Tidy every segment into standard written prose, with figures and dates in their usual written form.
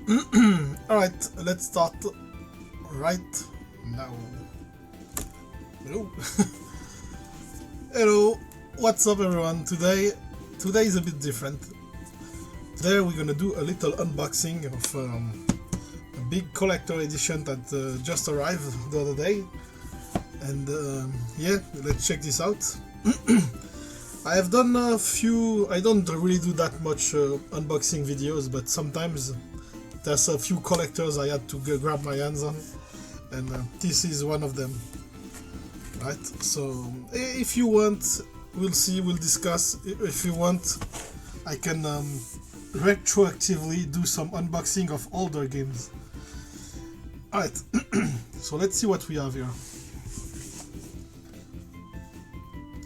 Alright, let's start right now. Hello. Hello, what's up everyone? Today is a bit different. Today we're gonna do a little unboxing of a big collector edition that just arrived the other day. And yeah, let's check this out. I have done a few, I don't really do that much unboxing videos, but sometimes there's a few collectors I had to grab my hands on, and this is one of them. Right, so if you want, we'll discuss. If you want, I can retroactively do some unboxing of older games. Alright, so let's see what we have here.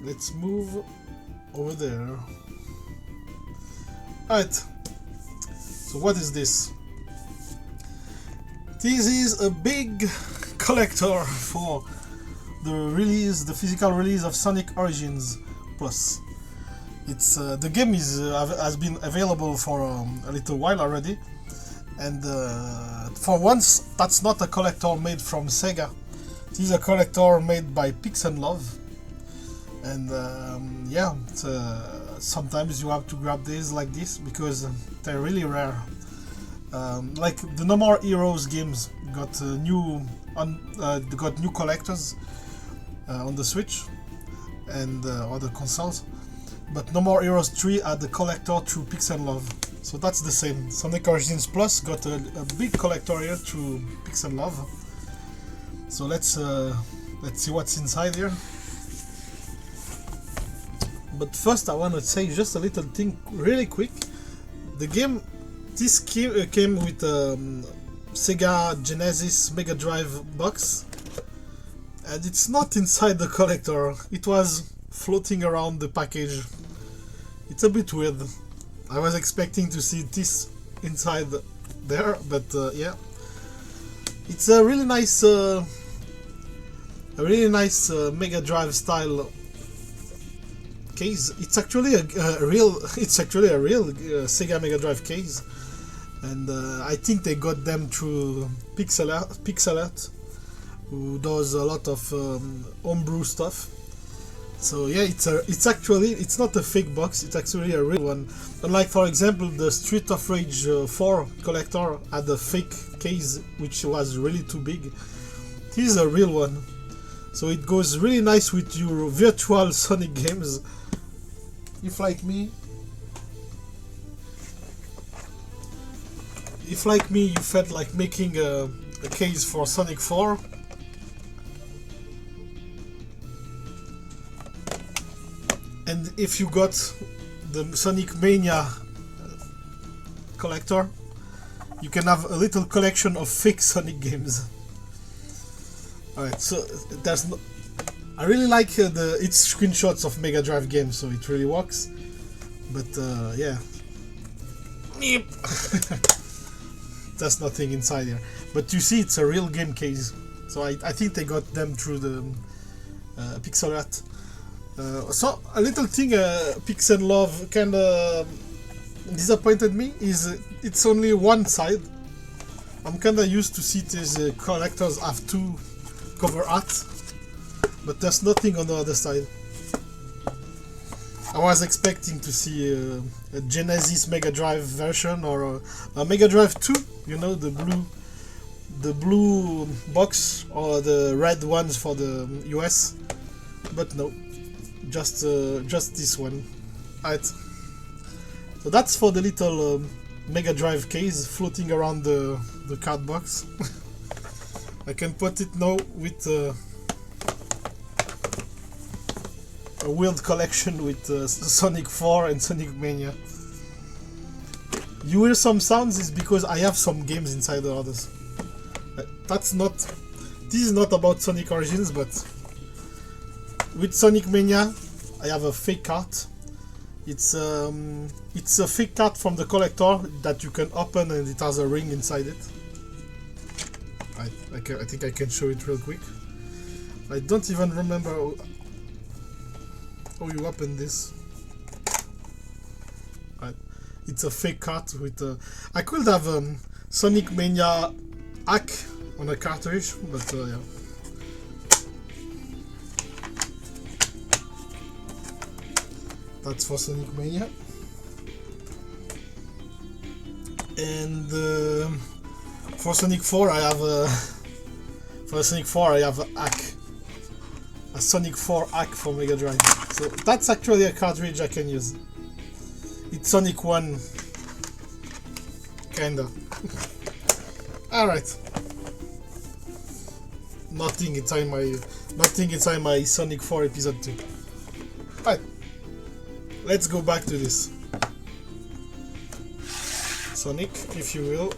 Let's move over there. Alright, so what is this? This is a big collector for the physical release of Sonic Origins Plus. It's the game has been available for a little while already, and for once that's not a collector made from Sega. This is a collector made by Pix and Love, and yeah, sometimes you have to grab these like this because they're really rare. Like the No More Heroes games got new collectors on the Switch and other consoles, but No More Heroes 3 had the collector through Pix and Love, so that's the same. Sonic Origins Plus got a big collector here through Pix and Love. So let's see what's inside here. But first I want to say just a little thing really quick. The game, this came with Sega Genesis Mega Drive box, and it's not inside the collector. It was floating around the package. It's a bit weird. I was expecting to see this inside there, but yeah, it's a really nice Mega Drive style case. It's actually a real Sega Mega Drive case, and I think they got them through Pixel, who does a lot of homebrew stuff. So yeah, it's not a fake box, it's actually a real one. Unlike, for example, the Street of Rage 4 collector had a fake case which was really too big. This is a real one, so it goes really nice with your virtual Sonic games. If like me, you felt like making a case for Sonic 4, and if you got the Sonic Mania collector, you can have a little collection of fake Sonic games. Alright, so there's no, I really like its screenshots of Mega Drive games, so it really works. But yeah, there's nothing inside here. But you see, it's a real game case, so I think they got them through the pixel art. So a little thing Pix and Love kind of disappointed me is it's only one side. I'm kind of used to see these collectors have two cover art, but there's nothing on the other side. I was expecting to see a Genesis Mega Drive version or a Mega Drive 2, you know, the blue box, or the red ones for the US, but no, just this one. Alright, so that's for the little Mega Drive case floating around the card box. I can put it now with a weird collection with Sonic 4 and Sonic Mania. You hear some sounds, is because I have some games inside the others. This is not about Sonic Origins, but with Sonic Mania I have a fake card. It's a fake card from the collector that you can open, and it has a ring inside it. I think I can show it real quick. I don't even remember how you open this. It's a fake card with I could have Sonic Mania hack on a cartridge, but yeah. That's for Sonic Mania. And for Sonic 4 I have a hack. A Sonic 4 hack for Mega Drive. So that's actually a cartridge I can use. It's Sonic 1. Kinda. Alright. Nothing inside my Sonic 4 episode 2. Right. Let's go back to this. Sonic, if you will.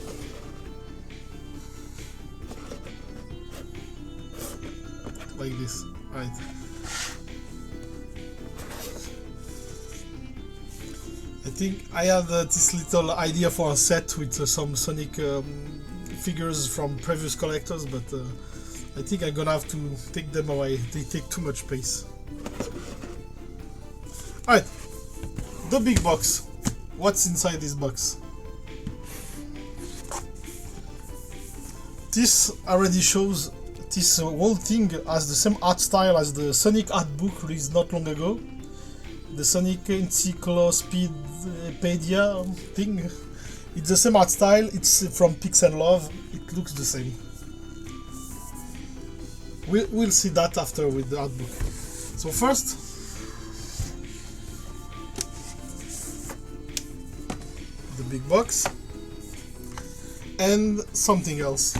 Like this. Right. I think I have this little idea for a set with some Sonic figures from previous collectors, but I think I'm gonna have to take them away. They take too much space. Alright, the big box. What's inside this box? This already shows this whole thing has the same art style as the Sonic art book released not long ago. The Sonic Encyclopedia thing. It's the same art style, it's from Pix and Love, it looks the same. We'll see that after with the art book. So first, the big box, and something else.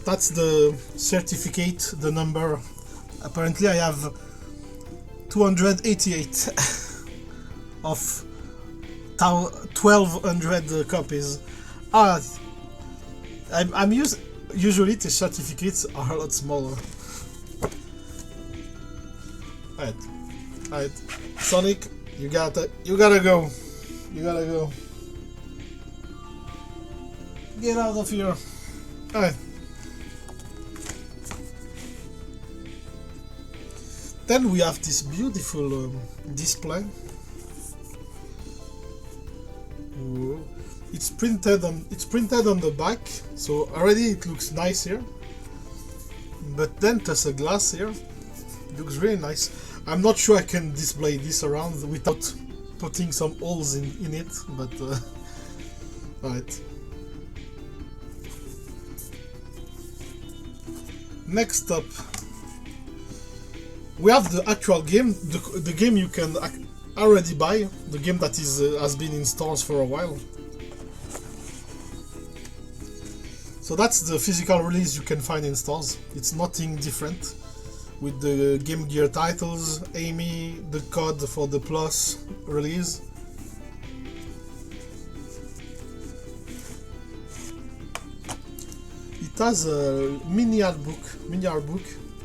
That's the certificate, the number. Apparently I have 288 of 1200 copies. Usually the certificates are a lot smaller. Alright, Sonic, you gotta go. You gotta go. Get out of here. Alright. Then we have this beautiful display. Whoa. It's printed on the back, so already it looks nice here. But then there's a glass here. It looks really nice. I'm not sure I can display this around without putting some holes in it, but alright. Next up, we have the actual game, the game you can already buy, the game that has been in stores for a while. So that's the physical release you can find in stores. It's nothing different, with the Game Gear titles, Amy, the code for the Plus release. It has a mini art book.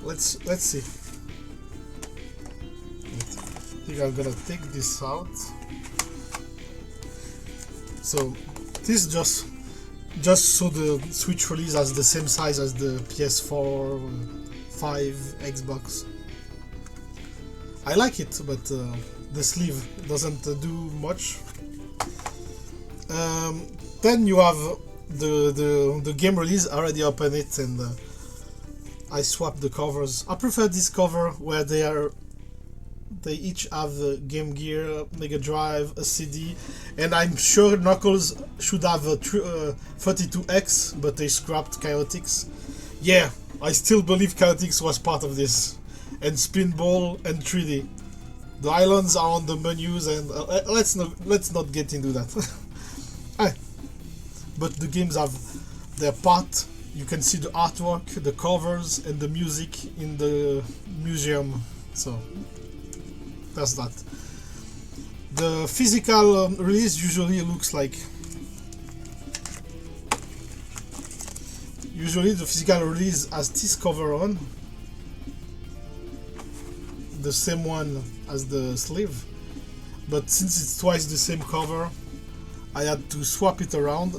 Let's see. I think I'm gonna take this out. So this just so the Switch release has the same size as the PS4, 5, Xbox. I like it, but the sleeve doesn't do much. Then you have the game release. I already opened it and I swapped the covers. I prefer this cover where they each have a Game Gear, Mega Drive, a CD, and I'm sure Knuckles should have a 32X, but they scrapped Chaotix. Yeah, I still believe Chaotix was part of this, and Spinball and 3D. The islands are on the menus, and let's not get into that. But the games have their part. You can see the artwork, the covers, and the music in the museum. So that's that. The physical release usually looks like. Usually the physical release has this cover on, the same one as the sleeve, but since it's twice the same cover, I had to swap it around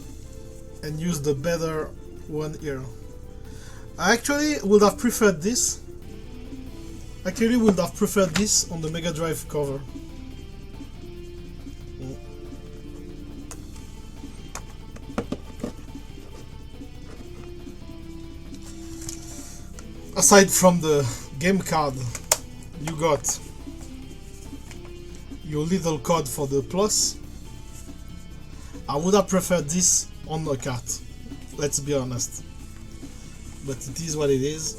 and use the better one here. I actually would have preferred this. On the Mega Drive cover. aside from the game card, you got your little card for the plus. I would have preferred this on a card, let's be honest, but it is what it is.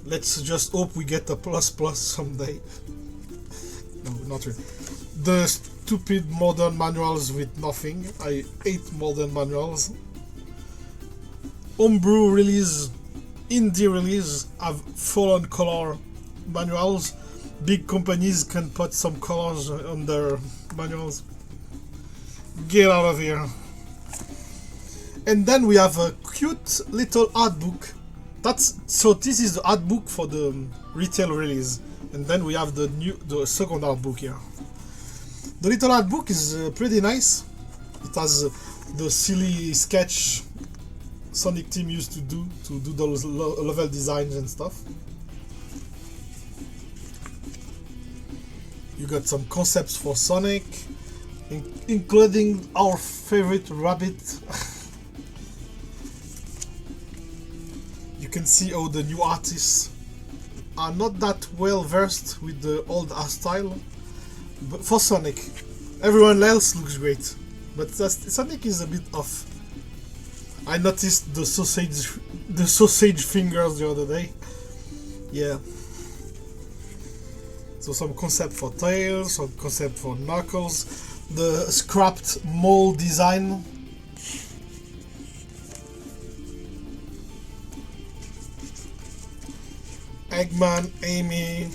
Let's just hope we get a plus plus someday. No, not really. The stupid modern manuals with nothing. I hate modern manuals. Homebrew release, indie release have full-on color manuals. Big companies can put some colors on their manuals. Get out of here. And then we have a cute little art book. So this is the art book for the retail release, and then we have the second art book here. The little art book is pretty nice. It has the silly sketch Sonic team used to do those level designs and stuff. You got some concepts for Sonic, including our favorite rabbit. You can see how the new artists are not that well versed with the old art style, but for Sonic, everyone else looks great, but Sonic is a bit off. I noticed the sausage fingers the other day. Yeah. So some concept for Tails, some concept for Knuckles, the scrapped mole design. Eggman, Amy,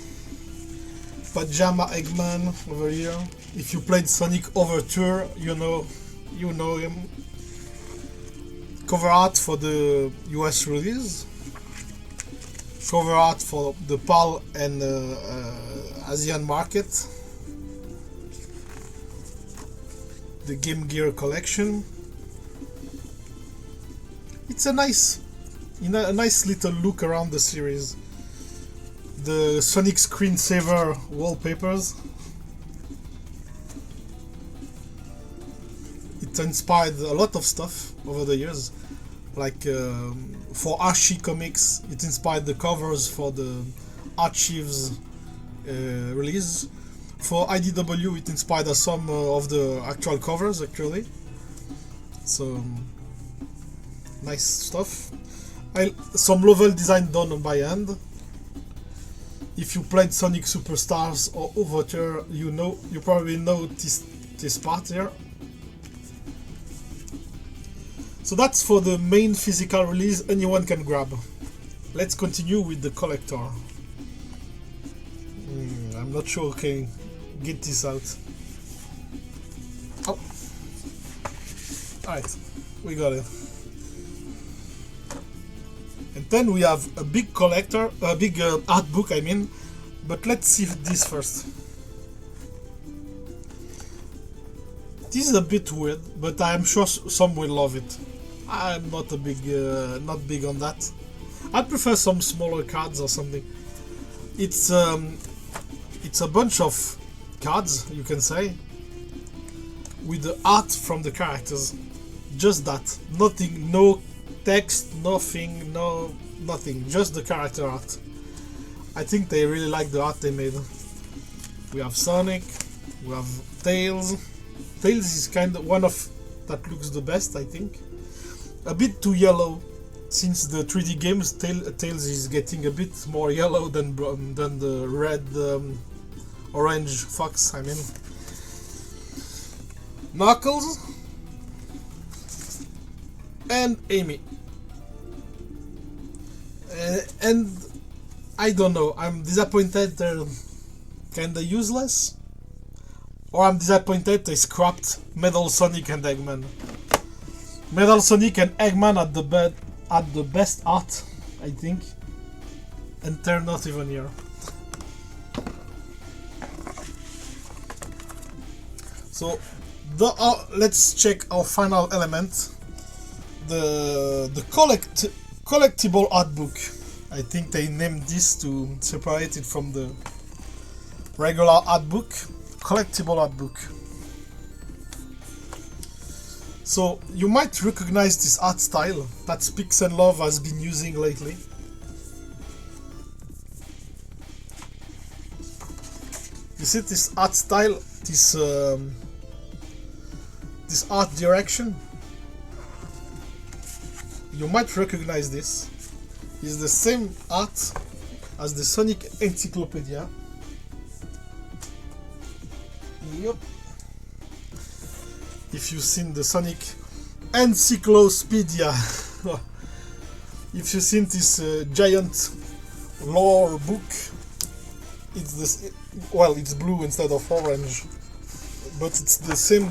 Pajama Eggman over here. If you played Sonic Overture, you know him. Cover art for the US release. Cover art for the PAL and Asian market. The Game Gear collection. It's a nice little look around the series. The Sonic screensaver wallpapers. It inspired a lot of stuff over the years. Like for Archie Comics, it inspired the covers for the Archives release. For IDW, it inspired some of the actual covers, actually. So nice stuff. Some level design done by hand. If you played Sonic Superstars or Overture, you probably know this part here. So that's for the main physical release anyone can grab. Let's continue with the collector. I'm not sure I can get this out. Oh. Alright, we got it. And then we have a big art book, I mean. But let's see this first. This is a bit weird, but I am sure some will love it. I'm not not big on that. I prefer some smaller cards or something. It's a bunch of cards, you can say, with the art from the characters. Just that, nothing, no text, nothing, nothing, just the character art. I think they really like the art they made. We have Sonic, we have Tails. Tails is kind of one of that looks the best, I think. A bit too yellow, since the 3D games. Tails is getting a bit more yellow than the red, orange fox. I mean, Knuckles and Amy. And I don't know, I'm disappointed they're kinda useless, or I'm disappointed they scrapped Metal Sonic and Eggman. Metal Sonic and Eggman at the best art, I think, and they're not even here. So let's check our final element, the collectible art book. I think they named this to separate it from the regular art book. Collectible art book. So you might recognize this art style that Spix and Love has been using lately. You see this art style, this art direction? You might recognize this. It's the same art as the Sonic Encyclopedia. Yup. If you've seen the Sonic Encyclopedia, if you've seen this giant lore book, it's this. Well, it's blue instead of orange, but it's the same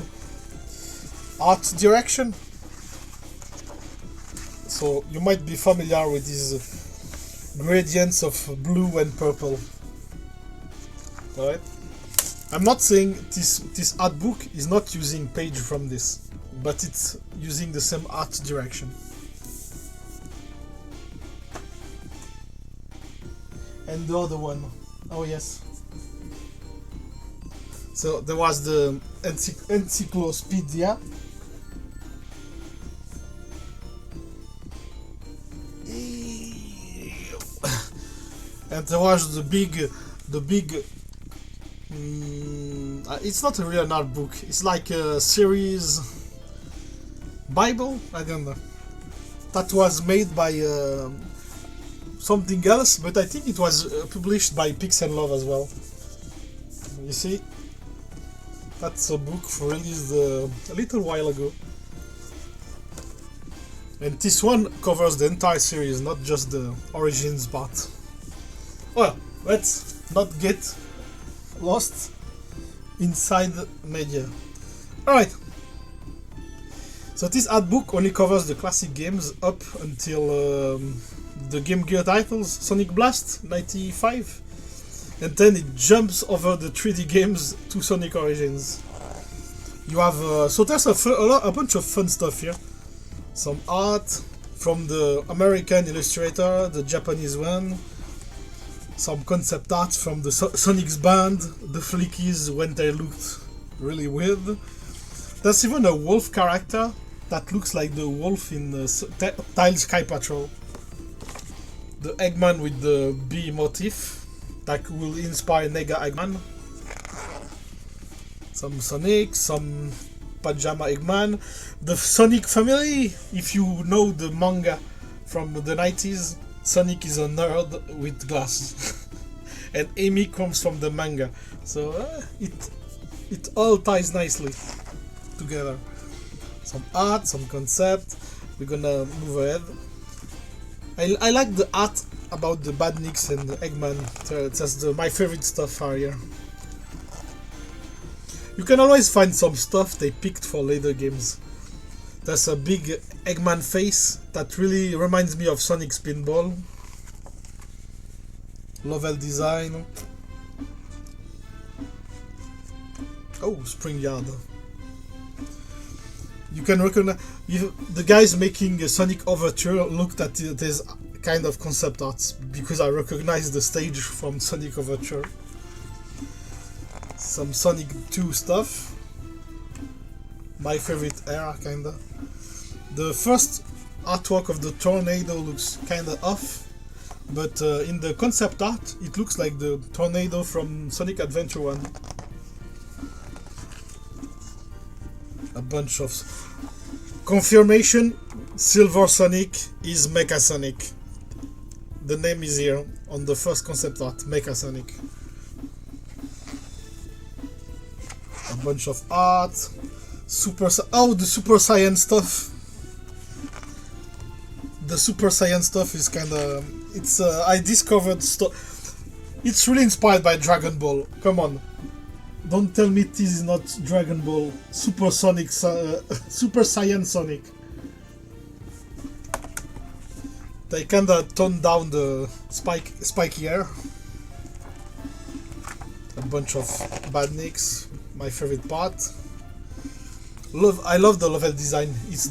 art direction. So you might be familiar with these gradients of blue and purple. Alright? I'm not saying this art book is not using page from this, but it's using the same art direction. And the other one, oh yes. So there was the Encyclopedia. And there was the big it's not a real art book, it's like a series Bible, I don't know, that was made by something else, but I think it was published by Pix and Love as well. You see, that's a book released a little while ago, and this one covers the entire series, not just the origins part. Well, let's not get lost inside media. Alright, so this art book only covers the classic games up until the Game Gear titles, Sonic Blast 95, and then it jumps over the 3D games to Sonic Origins. You have so there's a bunch of fun stuff here. Some art from the American illustrator, the Japanese one, some concept art from the Sonic's band, the Flickies when they looked really weird. There's even a wolf character that looks like the wolf in Tile Sky Patrol. The Eggman with the bee motif that will inspire Nega Eggman. Some Sonic, some Pajama Eggman. The Sonic family, if you know the manga from the 90s, Sonic is a nerd with glasses. And Amy comes from the manga. So it all ties nicely together. Some art, some concept. We're gonna move ahead. I like the art about the Badniks and the Eggman. That's my favorite stuff here. You can always find some stuff they picked for later games. There's a big Eggman face that really reminds me of Sonic Spinball. Level design. Oh, Spring Yard. You can recognize the guys making a Sonic Overture looked at this kind of concept art because I recognize the stage from Sonic Overture. Some Sonic 2 stuff. My favorite era, kinda. The first artwork of the tornado looks kinda off, but in the concept art, it looks like the tornado from Sonic Adventure 1. A bunch of confirmation. Silver Sonic is Mecha Sonic. The name is here on the first concept art, Mecha Sonic. A bunch of art. The Super Saiyan stuff. The Super Saiyan stuff is kinda... It's I discovered stuff. It's really inspired by Dragon Ball. Come on. Don't tell me this is not Dragon Ball. Super Saiyan Sonic. They kinda toned down the spiky hair. A bunch of badniks. My favorite part. I love the level design. It's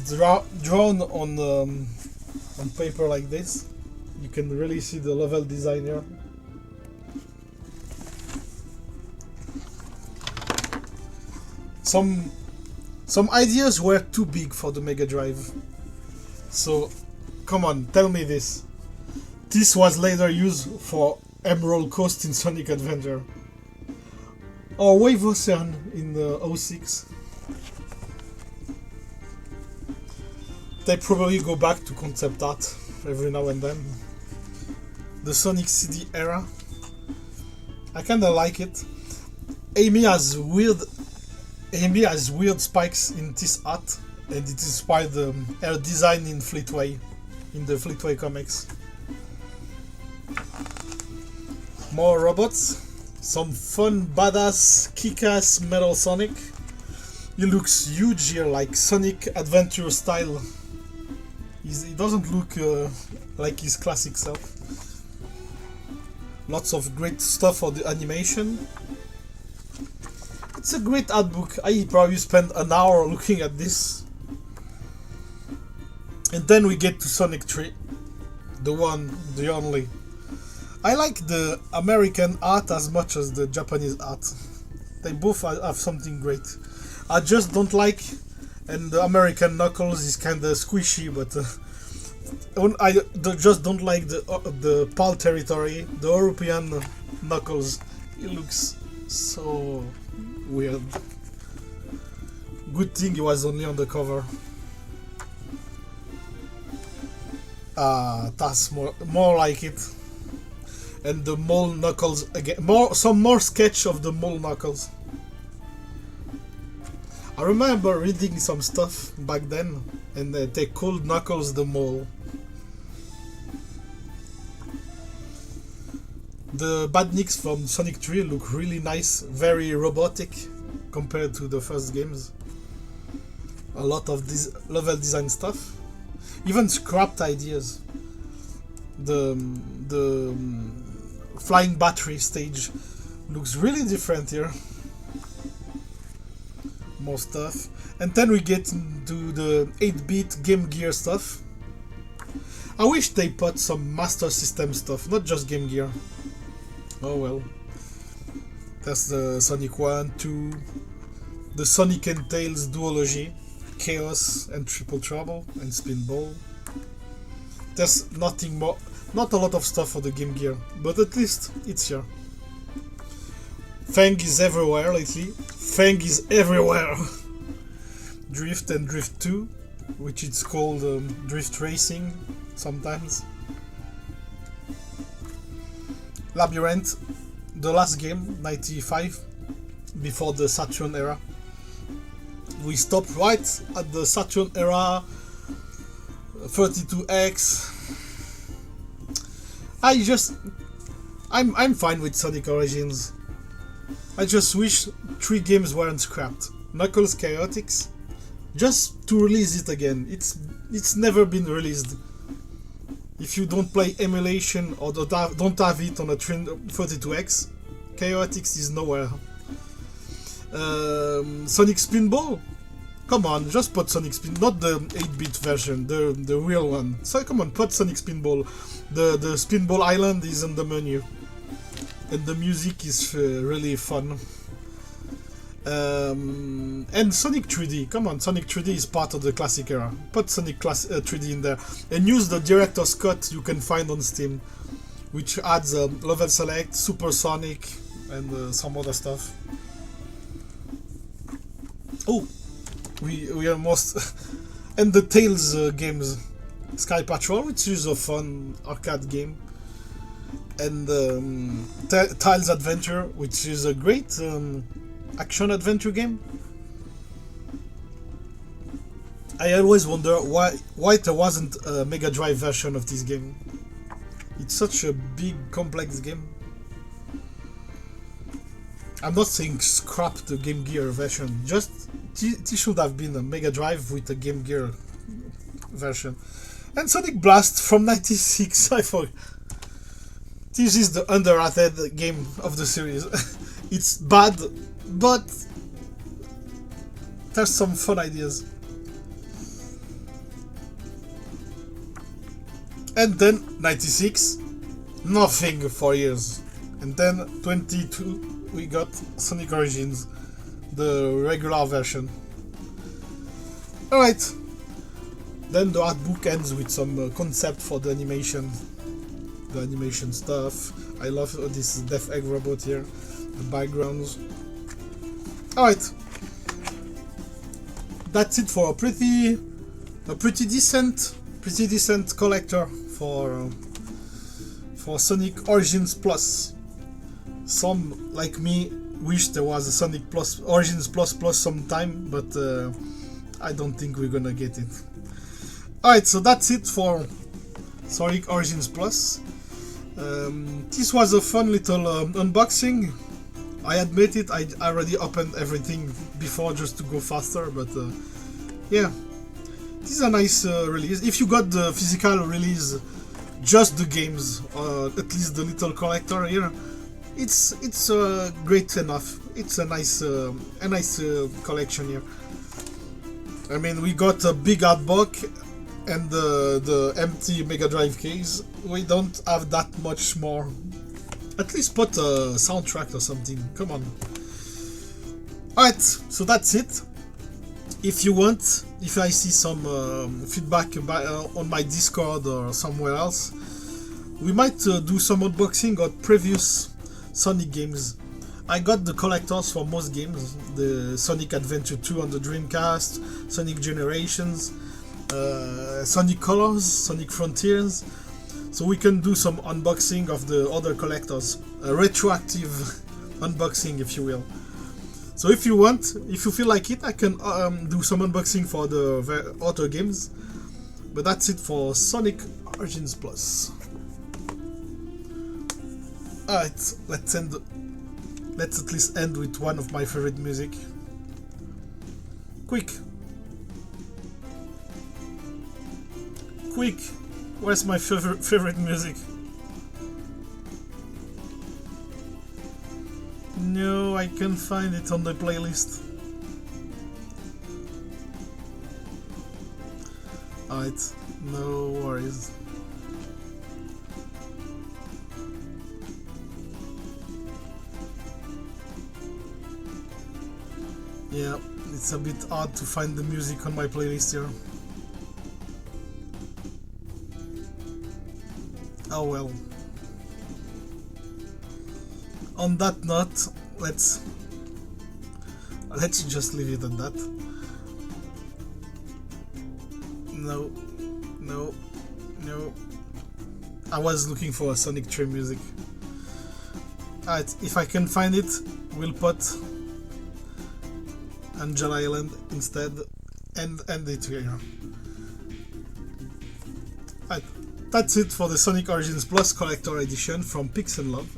drawn on paper like this. You can really see the level design here. Some ideas were too big for the Mega Drive. So, come on, tell me this. This was later used for Emerald Coast in Sonic Adventure. or Wave Ocean in the 06. They probably go back to concept art every now and then. The Sonic CD era, I kinda like it. Amy has weird spikes in this art, and it inspired her design in Fleetway, in the Fleetway comics. More robots, some fun, badass, kick-ass Metal Sonic. He looks huge here, like Sonic Adventure style. He doesn't look like his classic self. Lots of great stuff for the animation. It's a great art book. I probably spent an hour looking at this. And then we get to Sonic 3. The one, the only. I like the American art as much as the Japanese art. They both have something great. I just don't like, and the American Knuckles is kinda squishy, but I just don't like the PAL territory. The European Knuckles, it looks so weird. Good thing he was only on the cover. That's more like it. And the mole Knuckles again. Some more sketch of the mole Knuckles. I remember reading some stuff back then, and they called Knuckles the mole. The badniks from Sonic 3 look really nice, very robotic compared to the first games. A lot of this level design stuff, even scrapped ideas. The flying battery stage looks really different here. More stuff, and then we get into the 8-bit Game Gear stuff. I wish they put some Master System stuff, not just Game Gear. Oh well. That's the Sonic 1, 2, the Sonic and Tails duology, Chaos and Triple Trouble and Spinball. There's nothing more, not a lot of stuff for the Game Gear, but at least it's here. Fang is everywhere lately. Fang is everywhere. Drift and Drift 2, which it's called Drift Racing sometimes. Labyrinth, the last game, 95, before the Saturn era. We stopped right at the Saturn era, 32X. I'm fine with Sonic Origins. I just wish 3 games weren't scrapped. Knuckles Chaotix, just to release it again. It's never been released. If you don't play emulation or don't have it on a 32X, Chaotix is nowhere. Sonic Spinball? Come on, just put Sonic Spin, not the 8-bit version, the real one. So come on, put Sonic Spinball. The Spinball Island is in the menu. And the music is really fun. And Sonic 3D, come on, Sonic 3D is part of the classic era. Put Sonic 3D in there. And use the Director's Cut you can find on Steam, which adds level select, Super Sonic, and some other stuff. Oh, we almost... and the Tails games. Sky Patrol, which is a fun arcade game. And Tiles Adventure, which is a great action-adventure game. I always wonder why there wasn't a Mega Drive version of this game. It's such a big, complex game. I'm not saying scrap the Game Gear version, just it should have been a Mega Drive with a Game Gear version. And Sonic Blast from '96, I forgot. This is the underrated game of the series. It's bad, but there's some fun ideas. And then 96, nothing for years. And then 22, we got Sonic Origins, the regular version. Alright. Then the art book ends with some concept for the animation stuff. I love this Death Egg robot here, the backgrounds. Alright, that's it for a pretty decent collector for Sonic Origins Plus. Some like me wish there was a Sonic Plus Origins Plus sometime, but I don't think we're gonna get it. Alright, so that's it for Sonic Origins Plus. This was a fun little unboxing. I admit it, I already opened everything before just to go faster, but yeah, this is a nice release. If you got the physical release, just the games, at least the little collector here, it's great enough. It's a nice collection here. I mean, we got a big art book and the empty Mega Drive case. We don't have that much more. At least put a soundtrack or something. Come on. Alright, so that's it. If you want, if I see some feedback on my Discord or somewhere else, we might do some unboxing of previous Sonic games. I got the collectors for most games. The Sonic Adventure 2 on the Dreamcast, Sonic Generations, Sonic Colors, Sonic Frontiers. So we can do some unboxing of the other collectors, a retroactive unboxing, if you will. So if you want, if you feel like it, I can do some unboxing for the other games. But that's it for Sonic Origins Plus. Alright, let's at least end with one of my favorite music. Quick, where's my favorite music? No, I can't find it on the playlist. Alright, no worries. Yeah, it's a bit hard to find the music on my playlist here. Oh well. On that note, let's just leave it at that. No. I was looking for a Sonic 3 music. Alright, if I can find it, we'll put Angel Island instead and end it here. Alright, that's it for the Sonic Origins Plus Collector Edition from Pix and Love.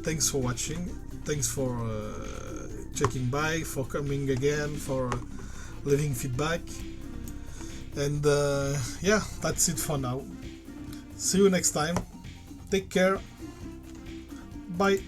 Thanks for watching, thanks for checking by, for coming again, for leaving feedback, and yeah, that's it for now. See you next time, take care, bye.